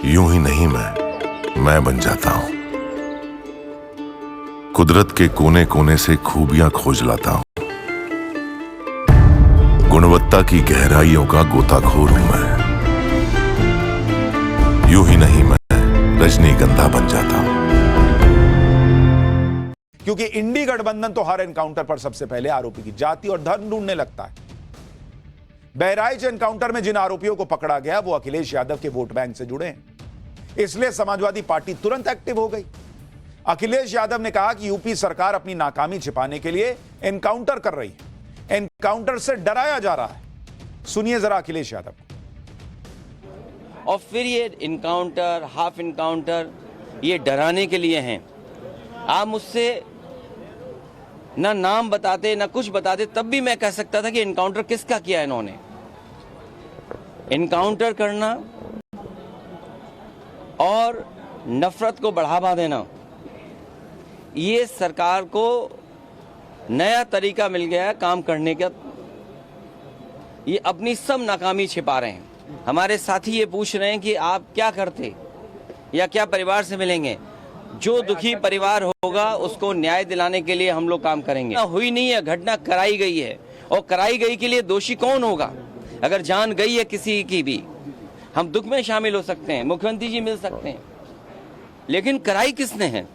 यूं ही नहीं मैं बन जाता हूं। कुदरत के कोने कोने से खूबियां खोज लाता हूं। गुणवत्ता की गहराइयों का गोताखोर हूं मैं। यूं ही नहीं मैं रजनीगंधा बन जाता हूं। क्योंकि इंडी गठबंधन तो हर एनकाउंटर पर सबसे पहले आरोपी की जाति और धर्म ढूंढने लगता है। बहराइच एनकाउंटर में जिन आरोपियों को पकड़ा गया वो अखिलेश यादव के वोट बैंक से जुड़े हैं, इसलिए समाजवादी पार्टी तुरंत एक्टिव हो गई। अखिलेश यादव ने कहा कि यूपी सरकार अपनी नाकामी छिपाने के लिए एनकाउंटर कर रही है, एनकाउंटर से डराया जा रहा है। सुनिए जरा अखिलेश यादव। और फिर ये इनकाउंटर, हाफ इनकाउंटर ये डराने के लिए हैं। आप मुझसे ना नाम बताते ना कुछ बताते, तब भी मैं कह सकता था कि इनकाउंटर किसका किया इन्होंने। इनकाउंटर करना और नफरत को बढ़ावा देना, ये सरकार को नया तरीका मिल गया है काम करने का। ये अपनी सब नाकामी छिपा रहे हैं। हमारे साथी ये पूछ रहे हैं कि आप क्या करते या क्या परिवार से मिलेंगे। जो दुखी परिवार होगा उसको न्याय दिलाने के लिए हम लोग काम करेंगे। हुई नहीं है, घटना कराई गई है, और कराई गई के लिए दोषी कौन होगा। अगर जान गई है किसी की भी, हम दुख में शामिल हो सकते हैं, मुख्यमंत्री जी मिल सकते हैं, लेकिन कराई किसने है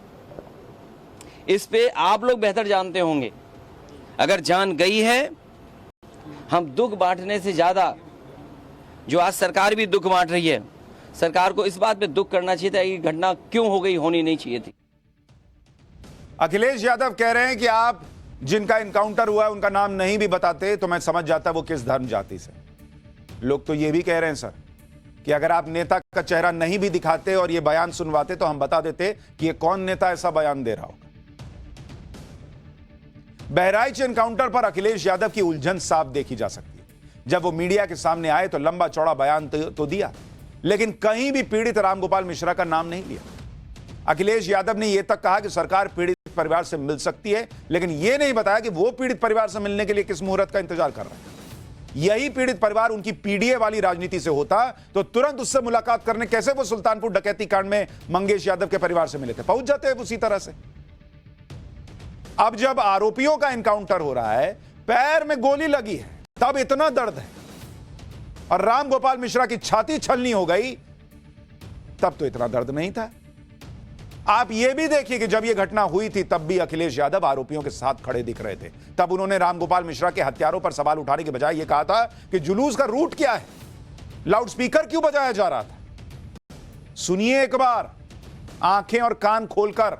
इस पे आप लोग बेहतर जानते होंगे। अगर जान गई है, हम दुख बांटने से ज्यादा, जो आज सरकार भी दुख बांट रही है, सरकार को इस बात पे दुख करना चाहिए था कि घटना क्यों हो गई, होनी नहीं चाहिए थी। अखिलेश यादव कह रहे हैं कि आप जिनका इनकाउंटर हुआ है उनका नाम नहीं भी बताते तो मैं समझ जाता वो किस धर्म जाति से। लोग तो ये भी कह रहे हैं सर कि अगर आप नेता का चेहरा नहीं भी दिखाते और ये बयान सुनवाते तो हम बता देते कि ये कौन नेता ऐसा बयान दे रहा होगा। बहराइच एनकाउंटर पर अखिलेश यादव की उलझन साफ देखी जा सकती है। जब वो मीडिया के सामने आए तो लंबा चौड़ा बयान तो दिया, लेकिन कहीं भी पीड़ित रामगोपाल मिश्रा का नाम नहीं लिया। अखिलेश यादव ने यह तक कहा कि सरकार पीड़ित परिवार से मिल सकती है, लेकिन यह नहीं बताया कि वो पीड़ित परिवार से मिलने के लिए किस मुहूर्त का इंतजार कर रहे हैं। यही पीड़ित परिवार उनकी पीडीए वाली राजनीति से होता तो तुरंत उससे मुलाकात करने कैसे वो सुल्तानपुर डकैती कांड में मंगेश यादव के परिवार से मिले थे, पहुंच जाते हैं उसी तरह से। अब जब आरोपियों का एनकाउंटर हो रहा है, पैर में गोली लगी है, तब इतना दर्द है, और रामगोपाल मिश्रा की छाती छलनी हो गई, तब तो इतना दर्द नहीं था। आप यह भी देखिए कि जब यह घटना हुई थी तब भी अखिलेश यादव आरोपियों के साथ खड़े दिख रहे थे। तब उन्होंने रामगोपाल मिश्रा के हत्यारों पर सवाल उठाने के बजाय यह कहा था कि जुलूस का रूट क्या है, लाउडस्पीकर क्यों बजाया जा रहा था। सुनिए एक बार आंखें और कान खोलकर,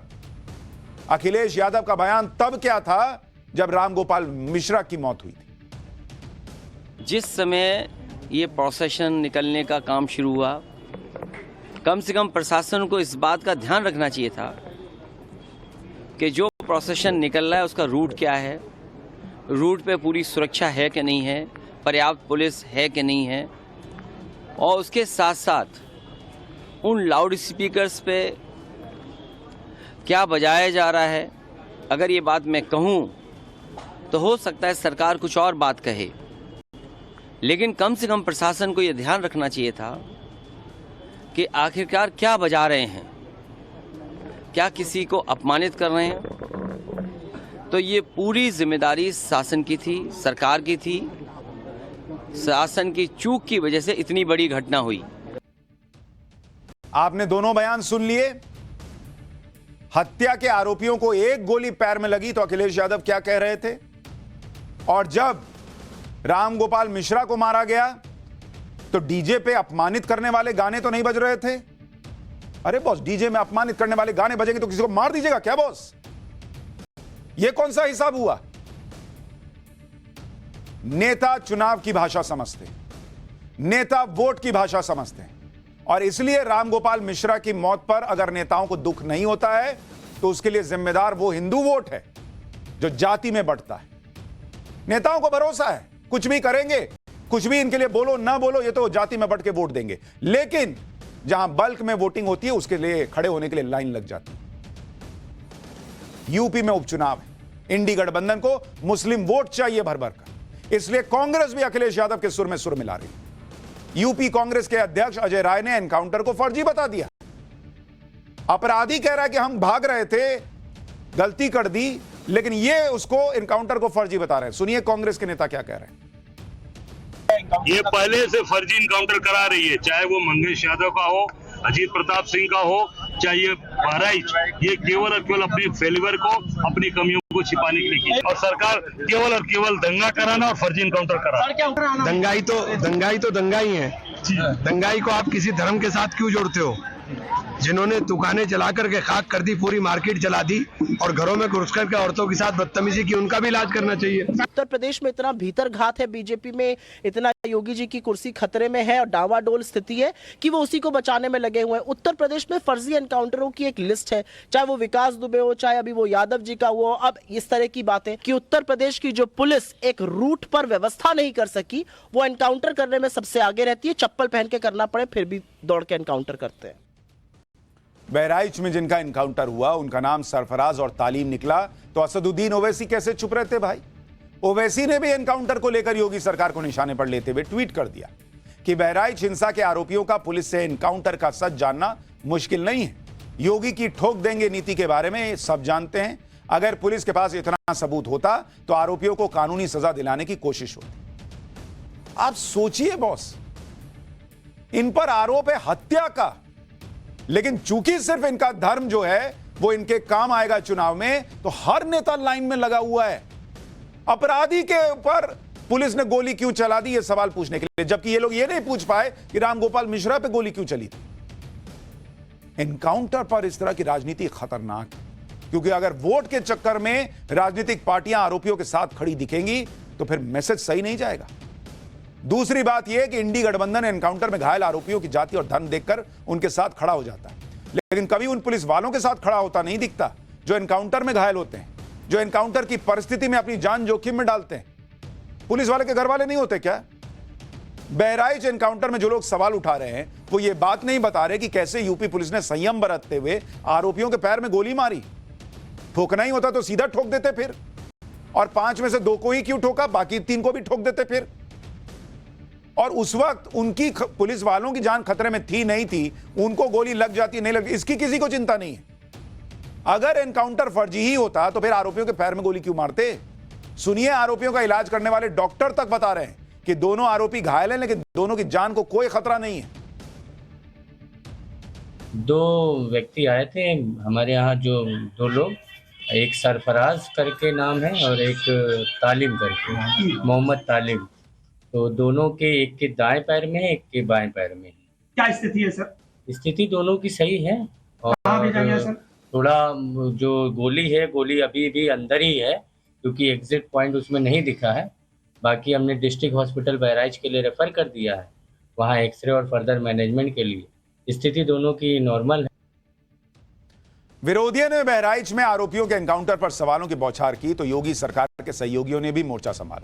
अखिलेश यादव का बयान तब क्या था जब रामगोपाल मिश्रा की मौत हुई थी। जिस समय ये प्रोसेशन निकलने का काम शुरू हुआ, कम से कम प्रशासन को इस बात का ध्यान रखना चाहिए था कि जो प्रोसेशन निकल रहा है उसका रूट क्या है, रूट पे पूरी सुरक्षा है कि नहीं है, पर्याप्त पुलिस है कि नहीं है, और उसके साथ साथ उन लाउड स्पीकर्स पे क्या बजाया जा रहा है। अगर ये बात मैं कहूँ तो हो सकता है सरकार कुछ और बात कहे, लेकिन कम से कम प्रशासन को यह ध्यान रखना चाहिए था कि आखिरकार क्या बजा रहे हैं, क्या किसी को अपमानित कर रहे हैं। तो ये पूरी जिम्मेदारी शासन की थी, सरकार की थी। शासन की चूक की वजह से इतनी बड़ी घटना हुई। आपने दोनों बयान सुन लिए। हत्या के आरोपियों को एक गोली पैर में लगी तो अखिलेश यादव क्या कह रहे थे, और जब रामगोपाल मिश्रा को मारा गया तो डीजे पे अपमानित करने वाले गाने तो नहीं बज रहे थे। अरे बॉस, डीजे में अपमानित करने वाले गाने बजेंगे तो किसी को मार दीजिएगा क्या बॉस? ये कौन सा हिसाब हुआ? नेता चुनाव की भाषा समझते हैं, नेता वोट की भाषा समझते हैं, और इसलिए रामगोपाल मिश्रा की मौत पर अगर नेताओं को दुख नहीं होता है तो उसके लिए जिम्मेदार वो हिंदू वोट है जो जाति में बंटता है। नेताओं को भरोसा है कुछ भी करेंगे, कुछ भी इनके लिए बोलो ना बोलो, ये तो जाति में बंट के वोट देंगे, लेकिन जहां बल्क में वोटिंग होती है उसके लिए खड़े होने के लिए लाइन लग जाती है। यूपी में उपचुनाव है, इंडी गठबंधन को मुस्लिम वोट चाहिए भर भर कर, इसलिए कांग्रेस भी अखिलेश यादव के सुर में सुर मिला रही है। यूपी कांग्रेस के अध्यक्ष अजय राय ने एनकाउंटर को फर्जी बता दिया। अपराधी कह रहा है कि हम भाग रहे थे, गलती कर दी, लेकिन ये उसको एनकाउंटर को फर्जी बता रहे हैं। सुनिए कांग्रेस के नेता क्या कह रहे हैं। ये पहले से फर्जी इनकाउंटर करा रही है, चाहे वो मंगेश यादव का हो, अजीत प्रताप सिंह का हो, चाहे ये बहराइच, ये केवल और केवल अपने फेलिवर को, अपनी कमियों को छिपाने के लिए की। और सरकार केवल और केवल दंगा कराना और फर्जी इनकाउंटर कराना। दंगाई तो दंगाई है। दंगाई को आप किसी धर्म के साथ क्यों जोड़ते हो? जिन्होंने दुकानें जला करके खाक कर दी, पूरी मार्केट जला दी और घरों में घुस करके औरतों के साथ बदतमीजी की, उनका भी इलाज करना चाहिए। उत्तर प्रदेश में इतना भीतर घात है, बीजेपी में इतना योगी जी की कुर्सी खतरे में है और डावाडोल स्थिति है कि वो उसी को बचाने में लगे हुए हैं। उत्तर प्रदेश में फर्जी एनकाउंटरों की एक लिस्ट है, चाहे वो विकास दुबे हो, चाहे अभी वो यादव जी का हुआ। अब इस तरह की बातें कि उत्तर प्रदेश की जो पुलिस एक रूट पर व्यवस्था नहीं कर सकी, वो एनकाउंटर करने में सबसे आगे रहती है। चप्पल पहन के करना पड़े फिर भी दौड़ के एनकाउंटर करते हैं। बहराइच में जिनका एनकाउंटर हुआ उनका नाम सरफराज और तालीम निकला, तो असदुद्दीन ओवैसी कैसे चुप रहते भाई? ओवैसी ने भी एनकाउंटर को लेकर योगी सरकार को निशाने पर लेते हुए ट्वीट कर दिया कि बहराइच हिंसा के आरोपियों का पुलिस से एनकाउंटर का सच जानना मुश्किल नहीं है। योगी की ठोक देंगे नीति के बारे में सब जानते हैं। अगर पुलिस के पास इतना सबूत होता तो आरोपियों को कानूनी सजा दिलाने की कोशिश होती। आप सोचिए बॉस, इन पर आरोप है हत्या का, लेकिन चूंकि सिर्फ इनका धर्म जो है वो इनके काम आएगा चुनाव में, तो हर नेता लाइन में लगा हुआ है अपराधी के ऊपर पुलिस ने गोली क्यों चला दी ये सवाल पूछने के लिए, जबकि ये लोग ये नहीं पूछ पाए कि रामगोपाल मिश्रा पे गोली क्यों चली थी। एनकाउंटर पर इस तरह की राजनीति खतरनाक है, क्योंकि अगर वोट के चक्कर में राजनीतिक पार्टियां आरोपियों के साथ खड़ी दिखेंगी तो फिर मैसेज सही नहीं जाएगा। दूसरी बात यह कि इंडी गठबंधन एनकाउंटर में घायल आरोपियों की जाति और धर्म देखकर उनके साथ खड़ा हो जाता है, लेकिन कभी उन पुलिस वालों के साथ खड़ा होता नहीं दिखता जो एनकाउंटर में घायल होते हैं, जो एनकाउंटर की परिस्थिति में अपनी जान जोखिम में डालते हैं। पुलिस वाले के घर वाले नहीं होते क्या? बहराइच एनकाउंटर में जो लोग सवाल उठा रहे हैं वो ये बात नहीं बता रहे कि कैसे यूपी पुलिस ने संयम बरतते हुए आरोपियों के पैर में गोली मारी। ठोकना ही होता तो सीधा ठोक देते फिर, और 5 में से 2 को ही क्यों ठोका, बाकी 3 को भी ठोक देते फिर। और उस वक्त उनकी पुलिस वालों की जान खतरे में थी नहीं थी, उनको गोली लग जाती नहीं लग, इसकी किसी को चिंता नहीं है। अगर एनकाउंटर फर्जी ही होता तो फिर आरोपियों के पैर में गोली क्यों मारते? सुनिए, आरोपियों का इलाज करने वाले डॉक्टर तक बता रहे हैं कि दोनों आरोपी घायल हैं, लेकिन दोनों की जान को कोई खतरा नहीं है। 2 व्यक्ति आए थे हमारे यहाँ, जो 2 लोग, एक सरफराज करके नाम है और एक तालिम करके, मोहम्मद तालिम। तो दोनों के, एक के दाएं पैर में है, एक के बाएं पैर में। क्या स्थिति है सर? स्थिति दोनों की सही है। और थोड़ा जो गोली है, गोली अभी भी अंदर ही है, क्योंकि एग्जिट पॉइंट उसमें नहीं दिखा है। बाकी हमने डिस्ट्रिक्ट हॉस्पिटल बहराइच के लिए रेफर कर दिया है, वहाँ एक्सरे और फर्दर मैनेजमेंट के लिए। स्थिति दोनों की नॉर्मल है। विरोधियों ने बहराइच में आरोपियों के एनकाउंटर पर सवालों की बौछार की तो योगी सरकार के सहयोगियों ने भी मोर्चा संभाला।